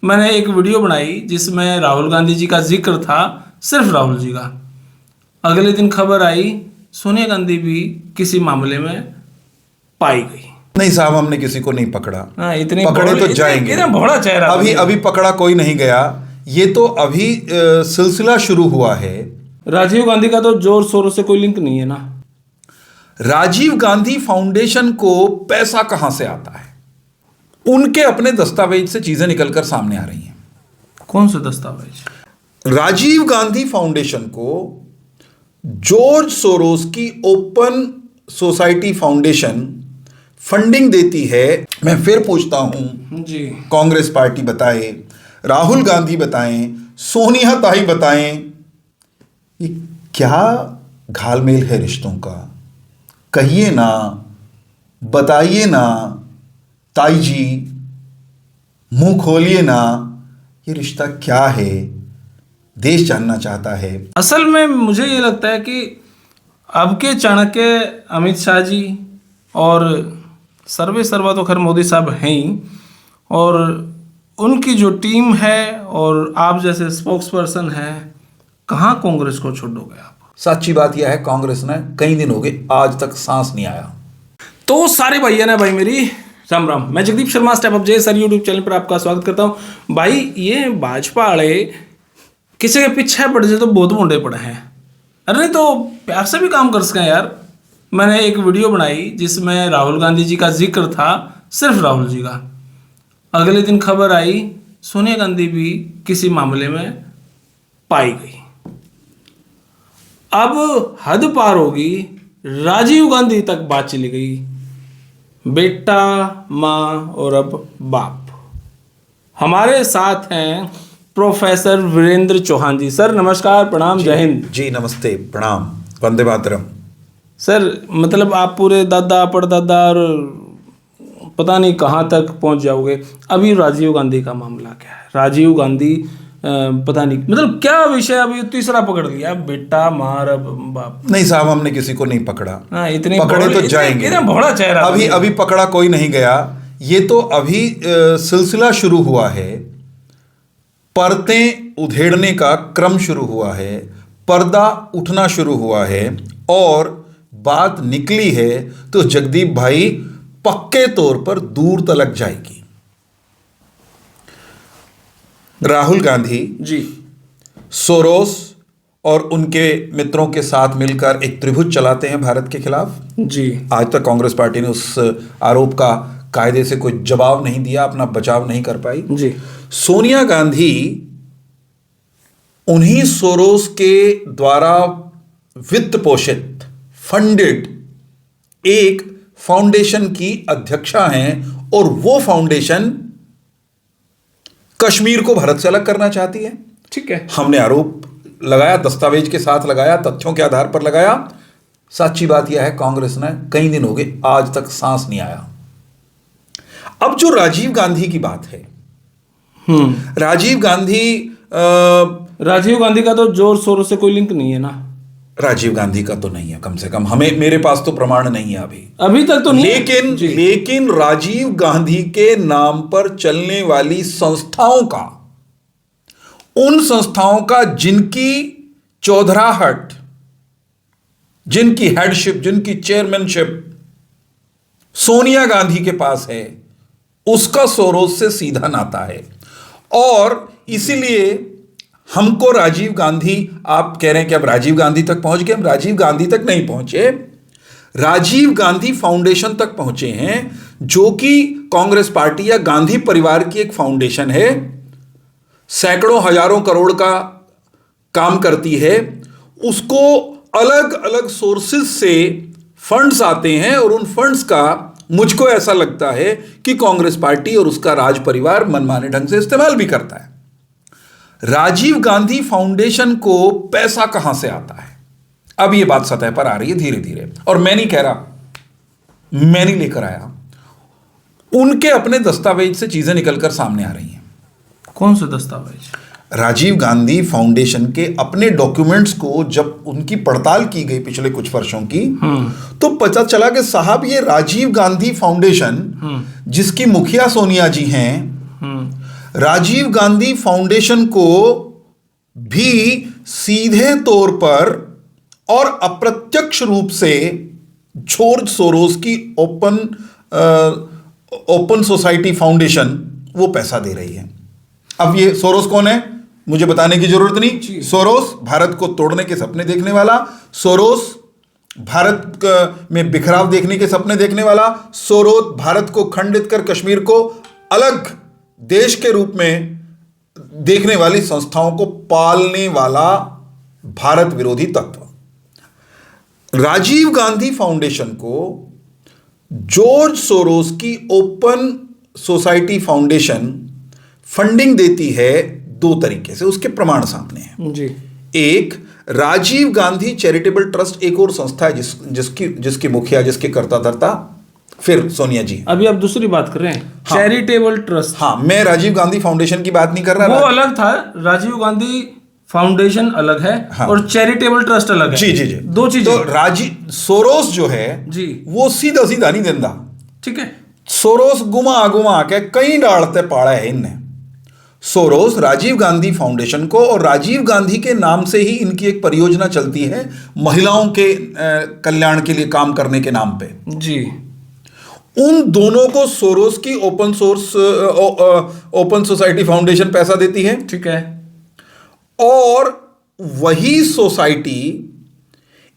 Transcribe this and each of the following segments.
मैंने एक वीडियो बनाई जिसमें राहुल गांधी जी का जिक्र था, सिर्फ राहुल जी का। अगले दिन खबर आई सोनिया गांधी भी किसी मामले में पाई गई। नहीं साहब, हमने किसी को नहीं पकड़ा। हाँ, इतनी पकड़े तो जाएंगे। भोला चेहरा अभी पकड़ा कोई नहीं गया। ये तो अभी सिलसिला शुरू हुआ है। राजीव गांधी का तो जोर शोरों से कोई लिंक नहीं है ना। राजीव गांधी फाउंडेशन को पैसा कहां से आता है? उनके अपने दस्तावेज से चीजें निकलकर सामने आ रही हैं। कौन से दस्तावेज? राजीव गांधी फाउंडेशन को जॉर्ज सोरोस की ओपन सोसाइटी फाउंडेशन फंडिंग देती है। मैं फिर पूछता हूं जी, कांग्रेस पार्टी बताए, राहुल गांधी बताएं, सोनिया ताई बताएं, ये क्या घालमेल है रिश्तों का? कहिए ना, बताइए ना ताई जी, मुंह खोलिए ना, ये रिश्ता क्या है? देश जानना चाहता है। असल में मुझे ये लगता है कि अब के चाणक्य अमित शाह जी और सर्वे सर्वा तो खैर मोदी साहब हैं ही, और उनकी जो टीम है और आप जैसे स्पोक्स पर्सन हैं, कहाँ कांग्रेस को छोड़ोगे आप? सच्ची बात यह है, कांग्रेस ने कई दिन हो गए आज तक सांस नहीं आया। तो सारे भैया ने भाई मेरी राम राम। मैं जगदीप शर्मा, स्टेप अप जे सर यूट्यूब चैनल पर आपका स्वागत करता हूँ। भाई ये भाजपा वाले किसी के पीछे पड़ जाए तो बहुत मुंडे पड़े हैं। अरे नहीं तो प्यार से भी काम कर सकें यार। मैंने एक वीडियो बनाई जिसमें राहुल गांधी जी का जिक्र था, सिर्फ राहुल जी का। अगले दिन खबर आई सोनिया गांधी भी किसी मामले में पाई गई। अब हद पार होगी, राजीव गांधी तक बात चली गई। बेटा, माँ और अब बाप। हमारे साथ हैं प्रोफेसर वीरेंद्र चौहान जी। सर नमस्कार, प्रणाम, जय हिंद। जी नमस्ते, प्रणाम, वंदे मातरम। सर मतलब आप पूरे दादा परदादा और पता नहीं कहाँ तक पहुँच जाओगे। अभी राजीव गांधी का मामला क्या है? राजीव गांधी पता नहीं मतलब क्या विषय, अभी तीसरा पकड़ लिया, बेटा, माँ और अब बाप। नहीं साहब, हमने किसी को नहीं पकड़ा। हाँ, इतनी पकड़े तो जाएंगे। भोला चेहरा अभी पकड़ा कोई नहीं गया। ये तो अभी सिलसिला शुरू हुआ है। परतें उधेड़ने का क्रम शुरू हुआ है, पर्दा उठना शुरू हुआ है, और बात निकली है तो जगदीप भाई पक्के तौर पर दूर तलक जाएगी। राहुल गांधी जी सोरोस और उनके मित्रों के साथ मिलकर एक त्रिभुज चलाते हैं भारत के खिलाफ। जी, आज तक कांग्रेस पार्टी ने उस आरोप का कायदे से कोई जवाब नहीं दिया, अपना बचाव नहीं कर पाई। जी, सोनिया गांधी उन्हीं सोरोस के द्वारा वित्त पोषित फंडेड एक फाउंडेशन की अध्यक्षा हैं, और वो फाउंडेशन कश्मीर को भारत से अलग करना चाहती है। ठीक है। हमने आरोप लगाया, दस्तावेज के साथ लगाया, तथ्यों के आधार पर लगाया। सच्ची बात यह है, कांग्रेस ने कई दिन हो गए आज तक सांस नहीं आया। अब जो राजीव गांधी की बात है, राजीव गांधी का तो जोर शोरों से कोई लिंक नहीं है ना। राजीव गांधी का तो नहीं है, कम से कम मेरे पास तो प्रमाण नहीं है अभी तक तो नहीं। लेकिन राजीव गांधी के नाम पर चलने वाली संस्थाओं का, उन संस्थाओं का जिनकी चौधराहट, जिनकी हेडशिप, जिनकी चेयरमैनशिप सोनिया गांधी के पास है, उसका सोरोस से सीधा नाता है। और इसीलिए हमको राजीव गांधी, आप कह रहे हैं कि अब राजीव गांधी तक पहुंच गए। हम राजीव गांधी तक नहीं पहुंचे, राजीव गांधी फाउंडेशन तक पहुंचे हैं, जो कि कांग्रेस पार्टी या गांधी परिवार की एक फाउंडेशन है। सैकड़ों हजारों करोड़ का काम करती है। उसको अलग अलग सोर्सेज से फंड्स आते हैं, और उन फंड्स का मुझको ऐसा लगता है कि कांग्रेस पार्टी और उसका राज परिवार मनमाने ढंग से इस्तेमाल भी करता है। राजीव गांधी फाउंडेशन को पैसा कहां से आता है? अब यह बात सतह पर आ रही है धीरे धीरे, और मैं नहीं कह रहा, मैं नहीं लेकर आया, उनके अपने दस्तावेज से चीजें निकलकर सामने आ रही हैं। कौन से दस्तावेज? राजीव गांधी फाउंडेशन के अपने डॉक्यूमेंट्स को जब उनकी पड़ताल की गई पिछले कुछ वर्षों की, तो पता चला कि साहब ये राजीव गांधी फाउंडेशन, जिसकी मुखिया सोनिया जी हैं, राजीव गांधी फाउंडेशन को भी सीधे तौर पर और अप्रत्यक्ष रूप से जॉर्ज सोरोस की ओपन सोसाइटी फाउंडेशन वो पैसा दे रही है। अब ये सोरोस कौन है मुझे बताने की जरूरत नहीं। सोरोस भारत को तोड़ने के सपने देखने वाला, सोरोस भारत में बिखराव देखने के सपने देखने वाला, सोरोस भारत को खंडित कर कश्मीर को अलग देश के रूप में देखने वाली संस्थाओं को पालने वाला भारत विरोधी तत्व। राजीव गांधी फाउंडेशन को जॉर्ज सोरोस की ओपन सोसाइटी फाउंडेशन फंडिंग देती है दो तरीके से, उसके प्रमाण सामने हैं जी। एक, राजीव गांधी चैरिटेबल ट्रस्ट एक और संस्था है जिसकी मुखिया, जिसके कर्ता धर्ता फिर सोनिया जी। अभी आप दूसरी बात कर रहे हैं, हाँ, चैरिटेबल ट्रस्ट। हाँ, मैं राजीव गांधी फाउंडेशन की बात नहीं कर रहा, वो अलग था। राजीव गांधी फाउंडेशन अलग है, हाँ, और चैरिटेबल ट्रस्ट अलग है। जी जी जी, दो चीजें। तो राजीव सोरोस जो है जी, वो सीधा सीधा नहीं देता। ठीक है, सोरोस घुमा घुमा के कई डालते पाड़ा है इनने। सोरोस राजीव गांधी फाउंडेशन को, और राजीव गांधी के नाम से ही इनकी एक परियोजना चलती है महिलाओं के कल्याण के लिए काम करने के नाम पे जी। उन दोनों को सोरोस की ओपन सोसाइटी फाउंडेशन पैसा देती है, ठीक है, और वही सोसाइटी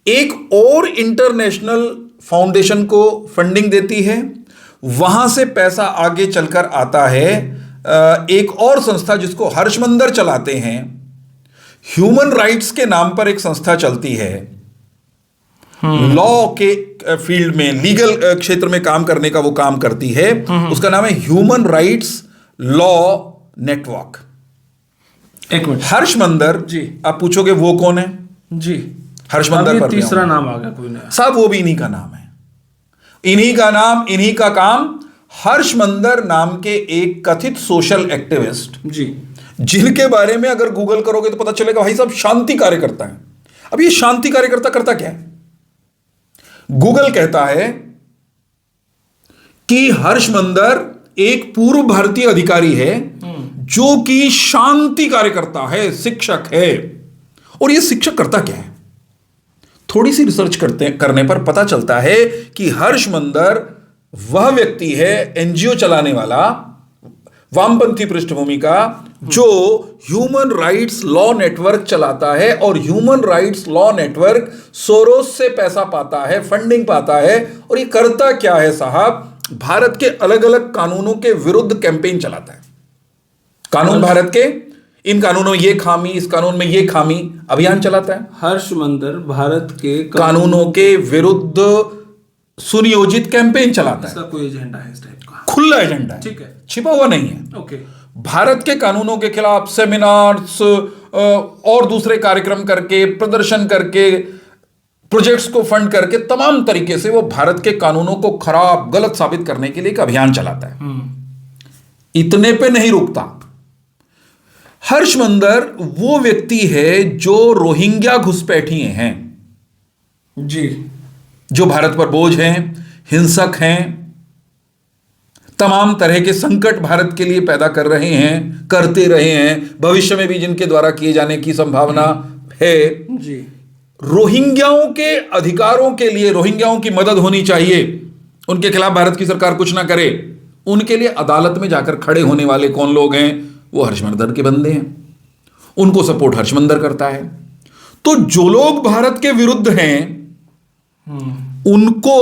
एक और इंटरनेशनल फाउंडेशन को फंडिंग देती है। वहां से पैसा आगे चलकर आता है एक और संस्था जिसको हर्षमंदर चलाते हैं। ह्यूमन राइट्स के नाम पर एक संस्था चलती है, लॉ के फील्ड में, लीगल क्षेत्र में काम करने का वो काम करती है। उसका नाम है ह्यूमन राइट्स लॉ नेटवर्क। एक मिनट, हर्षमंदर जी, आप पूछोगे वो कौन है जी। हर्षमंदर पर तीसरा नाम आ गया कोई नया। साहब, वो भी इन्हीं का नाम है, इन्हीं का नाम, इन्हीं का काम। हर्षमंदर नाम के एक कथित सोशल एक्टिविस्ट जी, जिनके बारे में अगर गूगल करोगे तो पता चलेगा भाई साहब शांति कार्यकर्ता है। अब ये शांति कार्यकर्ता करता क्या है? गूगल कहता है कि हर्षमंदर एक पूर्व भारतीय अधिकारी है जो कि शांति कार्यकर्ता है, शिक्षक है। और ये शिक्षक करता क्या है? थोड़ी सी रिसर्च करने पर पता चलता है कि हर्षमंदर वह व्यक्ति है, एनजीओ चलाने वाला, वामपंथी पृष्ठभूमि का, जो ह्यूमन राइट्स लॉ नेटवर्क चलाता है। और human rights law network Soros से पैसा पाता है, फंडिंग पाता है। और ये करता क्या है साहब? भारत के अलग अलग कानूनों के विरुद्ध कैंपेन चलाता है। कानून भारत के, इन कानूनों में ये खामी, इस कानून में ये खामी, अभियान चलाता है। हर्षमंदर भारत के कानूनों के विरुद्ध सुनियोजित कैंपेन चलाता है। इसका कोई एजेंडा है इस टाइप का? खुला एजेंडा है, ठीक है, छिपा हुआ नहीं है। ओके। भारत के कानूनों के खिलाफ सेमिनार्स और दूसरे कार्यक्रम करके, प्रदर्शन करके, प्रोजेक्ट्स को फंड करके, तमाम तरीके से वो भारत के कानूनों को खराब, गलत साबित करने के लिए एक अभियान चलाता है। इतने पे नहीं रुकता। हर्षमंदर वो व्यक्ति है जो रोहिंग्या घुसपैठिए हैं जी, जो भारत पर बोझ हैं, हिंसक हैं, तमाम तरह के संकट भारत के लिए पैदा कर रहे हैं, करते रहे हैं, भविष्य में भी जिनके द्वारा किए जाने की संभावना है जी। रोहिंग्याओं के अधिकारों के लिए रोहिंग्याओं की मदद होनी चाहिए, उनके खिलाफ भारत की सरकार कुछ ना करे, उनके लिए अदालत में जाकर खड़े होने वाले कौन लोग हैं? वो हर्षमंदर के बंदे हैं, उनको सपोर्ट हर्षमंदर करता है। तो जो लोग भारत के विरुद्ध हैं उनको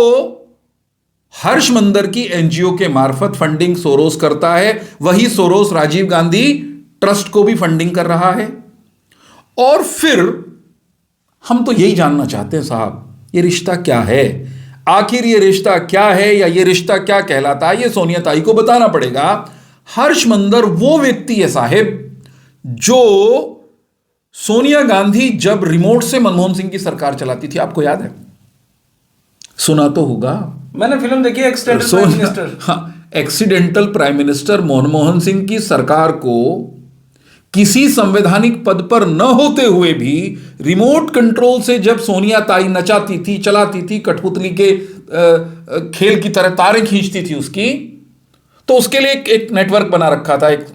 हर्षमंदर की एनजीओ के मार्फत फंडिंग सोरोस करता है। वही सोरोस राजीव गांधी ट्रस्ट को भी फंडिंग कर रहा है। और फिर हम तो यही जानना चाहते हैं साहब, ये रिश्ता क्या है? आखिर ये रिश्ता क्या है, या ये रिश्ता क्या कहलाता है? ये सोनिया ताई को बताना पड़ेगा। हर्षमंदर वो व्यक्ति है साहेब जो सोनिया गांधी जब रिमोट से मनमोहन सिंह की सरकार चलाती थी, आपको याद है? सुना तो होगा, मैंने फिल्म देखी है, एक्सीडेंटल प्राइम मिनिस्टर। हाँ, accidental prime minister Manmohan Singh की सरकार को किसी संवैधानिक पद पर न होते हुए भी रिमोट कंट्रोल से जब सोनिया ताई नचाती थी, चलाती थी, कठपुतली के खेल की तरह तारें खींचती थी उसकी, तो उसके लिए एक नेटवर्क बना रखा था, एक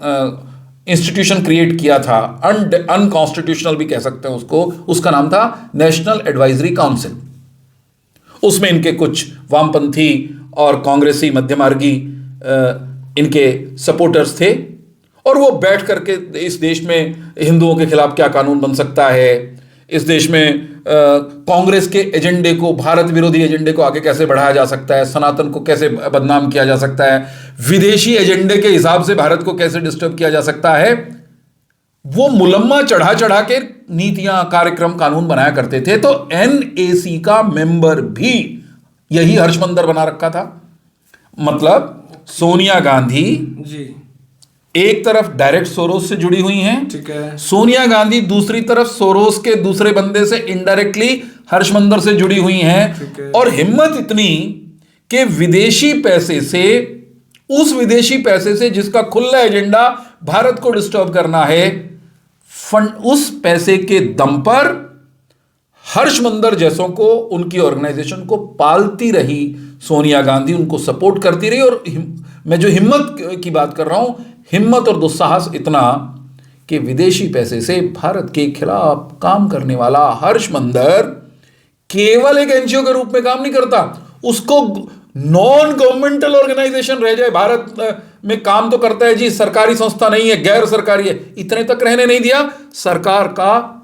इंस्टीट्यूशन क्रिएट किया था, अनकॉन्स्टिट्यूशनल भी कह सकते हैं उसको, उसका नाम था नेशनल एडवाइजरी काउंसिल। उसमें इनके कुछ वामपंथी और कांग्रेसी मध्यमार्गी इनके सपोर्टर्स थे, और वो बैठ करके इस देश में हिंदुओं के खिलाफ क्या कानून बन सकता है, इस देश में कांग्रेस के एजेंडे को, भारत विरोधी एजेंडे को आगे कैसे बढ़ाया जा सकता है, सनातन को कैसे बदनाम किया जा सकता है, विदेशी एजेंडे के हिसाब से भारत को कैसे डिस्टर्ब किया जा सकता है, वो मुलम्मा चढ़ा चढ़ा के नीतियां, कार्यक्रम, कानून बनाया करते थे। तो एनएसी का मेंबर भी यही हर्षमंदर बना रखा था। मतलब सोनिया गांधी जी, एक तरफ डायरेक्ट सोरोस से जुड़ी हुई हैं, ठीक है, सोनिया गांधी दूसरी तरफ सोरोस के दूसरे बंदे से इनडायरेक्टली हर्षमंदर से जुड़ी हुई ठीक हैं, है। और हिम्मत इतनी कि विदेशी पैसे से, उस विदेशी पैसे से जिसका खुला एजेंडा भारत को डिस्टर्ब करना है, फंड, उस पैसे के दम पर हर्षमंदर जैसों को, उनकी ऑर्गेनाइजेशन को पालती रही सोनिया गांधी, उनको सपोर्ट करती रही। और मैं जो हिम्मत की बात कर रहा हूं, हिम्मत और दुस्साहस इतना कि विदेशी पैसे से भारत के खिलाफ काम करने वाला हर्षमंदर केवल एक एनजीओ के रूप में काम नहीं करता, उसको नॉन गवर्नमेंटल ऑर्गेनाइजेशन रह जाए, भारत में काम तो करता है जी, सरकारी संस्था नहीं है, गैर सरकारी है, इतने तक रहने नहीं दिया, सरकार का,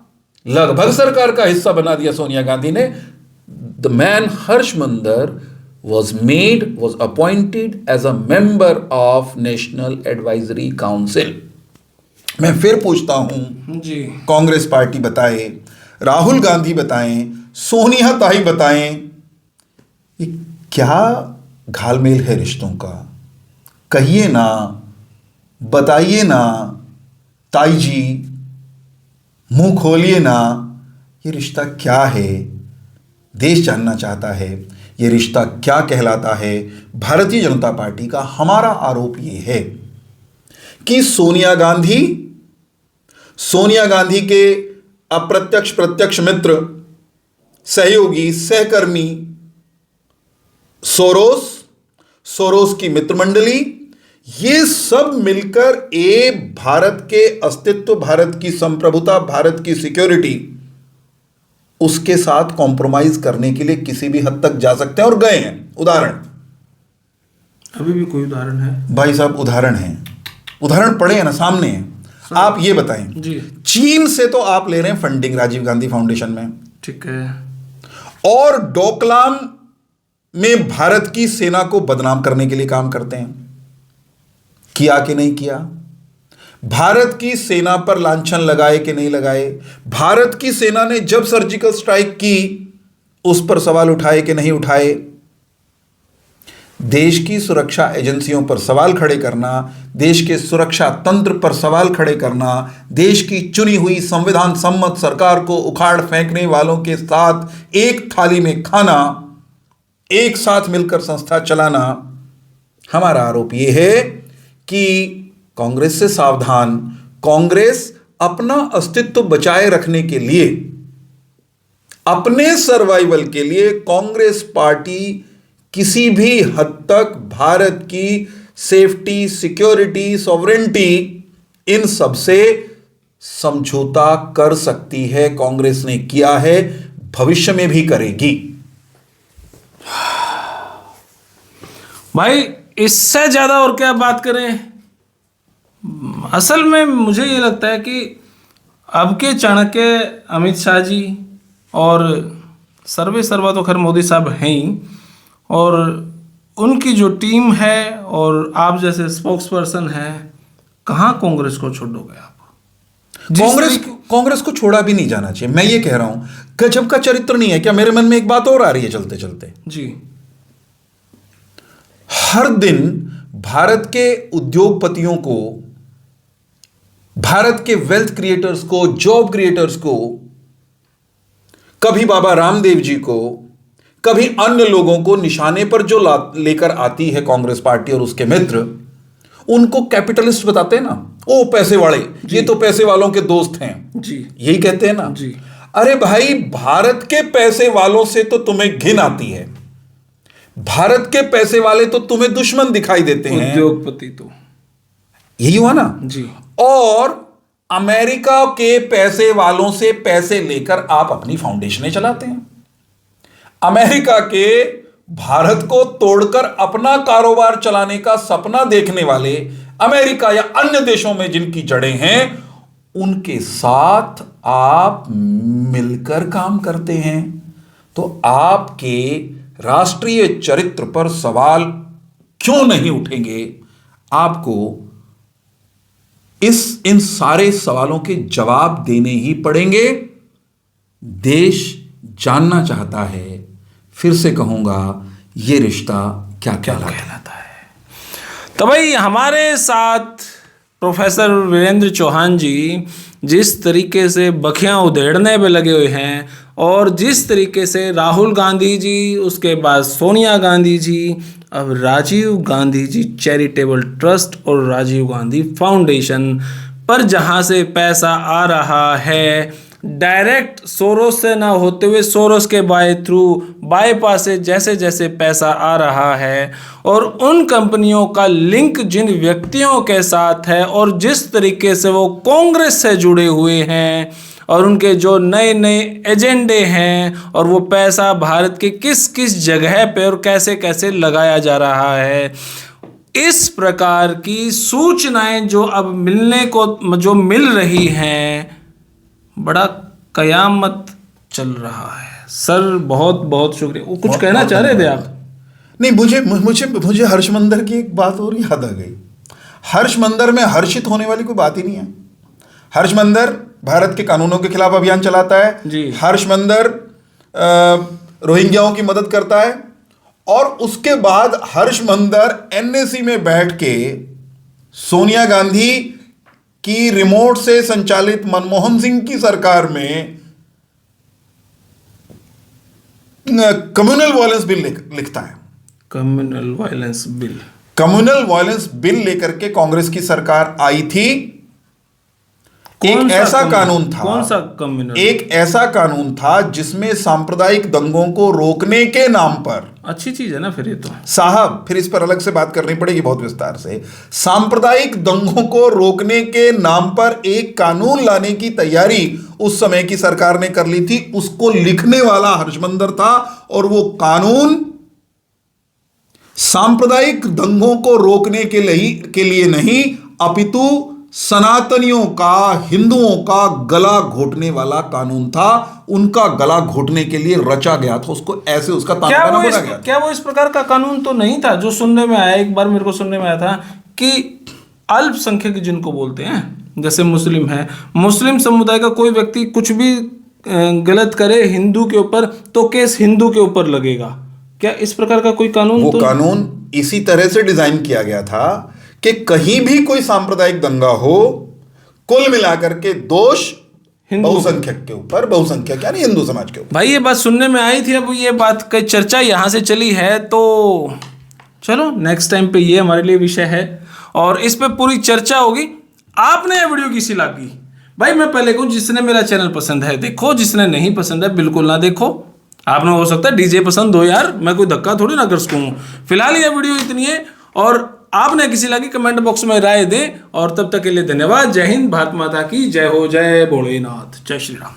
लगभग सरकार का हिस्सा बना दिया सोनिया गांधी ने। The man Harsh Mander was appointed as a member of National Advisory Council। मैं फिर पूछता हूं जी, कांग्रेस पार्टी बताए, राहुल गांधी बताएं, सोनिया ताई बताएं, ये क्या घालमेल है रिश्तों का? कहिए ना, बताइए ना ताई जी, मुंह खोलिए ना, ये रिश्ता क्या है? देश जानना चाहता है ये रिश्ता क्या कहलाता है। भारतीय जनता पार्टी का हमारा आरोप ये है कि सोनिया गांधी के अप्रत्यक्ष प्रत्यक्ष मित्र, सहयोगी, सहकर्मी सोरोस की मित्रमंडली, ये सब मिलकर भारत के अस्तित्व, भारत की संप्रभुता, भारत की सिक्योरिटी, उसके साथ कॉम्प्रोमाइज करने के लिए किसी भी हद तक जा सकते हैं और गए हैं। उदाहरण, अभी भी कोई उदाहरण है भाई साहब? उदाहरण है, उदाहरण पड़े हैं ना, सामने हैं। आप ये बताएं जी, चीन से तो आप ले रहे हैं फंडिंग राजीव गांधी फाउंडेशन में, ठीक है, और डोकलाम में भारत की सेना को बदनाम करने के लिए काम करते हैं। किया कि नहीं किया? भारत की सेना पर लांछन लगाए कि नहीं लगाए? भारत की सेना ने जब सर्जिकल स्ट्राइक की उस पर सवाल उठाए कि नहीं उठाए? देश की सुरक्षा एजेंसियों पर सवाल खड़े करना, देश के सुरक्षा तंत्र पर सवाल खड़े करना, देश की चुनी हुई संविधान सम्मत सरकार को उखाड़ फेंकने वालों के साथ एक थाली में खाना, एक साथ मिलकर संस्था चलाना। हमारा आरोप यह है कि कांग्रेस से सावधान। कांग्रेस अपना अस्तित्व बचाए रखने के लिए, अपने सर्वाइवल के लिए, कांग्रेस पार्टी किसी भी हद तक भारत की सेफ्टी, सिक्योरिटी, सॉवरेंटी, इन सब से समझौता कर सकती है। कांग्रेस ने किया है, भविष्य में भी करेगी। भाई इससे ज्यादा और क्या बात करें? असल में मुझे ये लगता है कि अब के चाणक्य अमित शाह जी और सर्वे सर्वा तो खैर मोदी साहब हैं ही, और उनकी जो टीम है और आप जैसे स्पोक्स पर्सन हैं, कहाँ कांग्रेस को छोड़ोगे आप? कांग्रेस को छोड़ा भी नहीं जाना चाहिए। मैं ये कह रहा हूं, गजब का चरित्र नहीं है क्या? मेरे मन में एक बात और आ रही है चलते चलते जी। हर दिन भारत के उद्योगपतियों को, भारत के वेल्थ क्रिएटर्स को, जॉब क्रिएटर्स को, कभी बाबा रामदेव जी को, कभी अन्य लोगों को निशाने पर जो लेकर आती है कांग्रेस पार्टी और उसके मित्र, उनको कैपिटलिस्ट बताते हैं ना, ओ पैसे वाले, ये तो पैसे वालों के दोस्त हैं जी, यही कहते हैं ना जी। अरे भाई, भारत के पैसे वालों से तो तुम्हें घिन आती है, भारत के पैसे वाले तो तुम्हें दुश्मन दिखाई देते हैं। उद्योगपति तो यही हुआ ना जी। और अमेरिका के पैसे वालों से पैसे लेकर आप अपनी फाउंडेशनें चलाते हैं। अमेरिका के भारत को तोड़कर अपना कारोबार चलाने का सपना देखने वाले अमेरिका या अन्य देशों में जिनकी जड़ें हैं, उनके साथ आप मिलकर काम करते हैं। तो आपके राष्ट्रीय चरित्र पर सवाल क्यों नहीं उठेंगे? आपको इन सारे सवालों के जवाब देने ही पड़ेंगे। देश जानना चाहता है, फिर से कहूंगा, ये रिश्ता क्या कहलाता है। तो भाई हमारे साथ प्रोफेसर वीरेंद्र चौहान जी जिस तरीके से बखियां उधेड़ने पे लगे हुए हैं, और जिस तरीके से राहुल गांधी जी, उसके बाद सोनिया गांधी जी, अब राजीव गांधी जी चैरिटेबल ट्रस्ट और राजीव गांधी फाउंडेशन पर जहां से पैसा आ रहा है, डायरेक्ट सोरोस से ना होते हुए सोरोस के बाईपास से जैसे जैसे पैसा आ रहा है, और उन कंपनियों का लिंक जिन व्यक्तियों के साथ है, और जिस तरीके से वो कांग्रेस से जुड़े हुए हैं, और उनके जो नए नए एजेंडे हैं, और वो पैसा भारत के किस किस जगह पे और कैसे कैसे लगाया जा रहा है, इस प्रकार की सूचनाएं जो अब जो मिल रही हैं, बड़ा कयामत चल रहा है। सर बहुत बहुत शुक्रिया। वो कुछ कहना चाह रहे थे आप? नहीं, मुझे हर्षमंदर की एक बात और याद आ गई। हर्षमंदर में हर्षित होने वाली कोई बात ही नहीं है। हर्षमंदर भारत के कानूनों के खिलाफ अभियान चलाता है जी। हर्षमंदर रोहिंग्याओं की मदद करता है, और उसके बाद हर्षमंदर एनएसी में बैठ के सोनिया गांधी की रिमोट से संचालित मनमोहन सिंह की सरकार में कम्युनल वायलेंस बिल लिखता है। कम्युनल वायलेंस बिल लेकर के कांग्रेस की सरकार आई थी। एक ऐसा कानून था, कौन सा कम्युनल? एक ऐसा कानून था जिसमें सांप्रदायिक दंगों को रोकने के नाम पर, अच्छी चीज है ना फिर ये तो साहब, फिर इस पर अलग से बात करनी पड़ेगी बहुत विस्तार से। सांप्रदायिक दंगों को रोकने के नाम पर एक कानून लाने की तैयारी उस समय की सरकार ने कर ली थी। उसको लिखने वाला हर्षमंदर था, और वो कानून सांप्रदायिक दंगों को रोकने के लिए नहीं, अपितु सनातनियों का, हिंदुओं का गला घोटने वाला कानून था। उनका गला घोटने के लिए रचा गया था, उसको ऐसे उसका तानाबाना बोला गया। क्या वो इस प्रकार का कानून तो नहीं था जो सुनने में आया? एक बार मेरे को सुनने में आया था कि अल्पसंख्यक जिनको बोलते हैं, जैसे मुस्लिम है, मुस्लिम समुदाय का कोई व्यक्ति कुछ भी गलत करे हिंदू के ऊपर तो केस हिंदू के ऊपर लगेगा। क्या इस प्रकार का कोई कानून? वो कानून इसी तरह से डिजाइन किया गया था कि कहीं भी कोई सांप्रदायिक दंगा हो, कुल मिलाकर के दोष बहुसंख्यक के ऊपर, बहुसंख्यक यानी हिंदू समाज के ऊपर। भाई ये बात सुनने में आई थी, अब ये बात की चर्चा यहाँ से चली है, तो चलो नेक्स्ट टाइम पे ये हमारे लिए विषय है और इस पे पूरी चर्चा होगी। आपने ये वीडियो किसी लगी भाई, मैं पहले कहूँ, जिसने मेरा चैनल पसंद है देखो, जिसने नहीं पसंद है बिल्कुल ना देखो। आपने हो सकता है डीजे पसंद हो यार, मैं कोई धक्का थोड़ी ना कर सकूँ। फिलहाल ये वीडियो इतनी है, और आपने किसी लगी कमेंट बॉक्स में राय दें, और तब तक के लिए धन्यवाद। जय हिंद, भारत माता की जय हो, जय भोलेनाथ, जय श्री राम।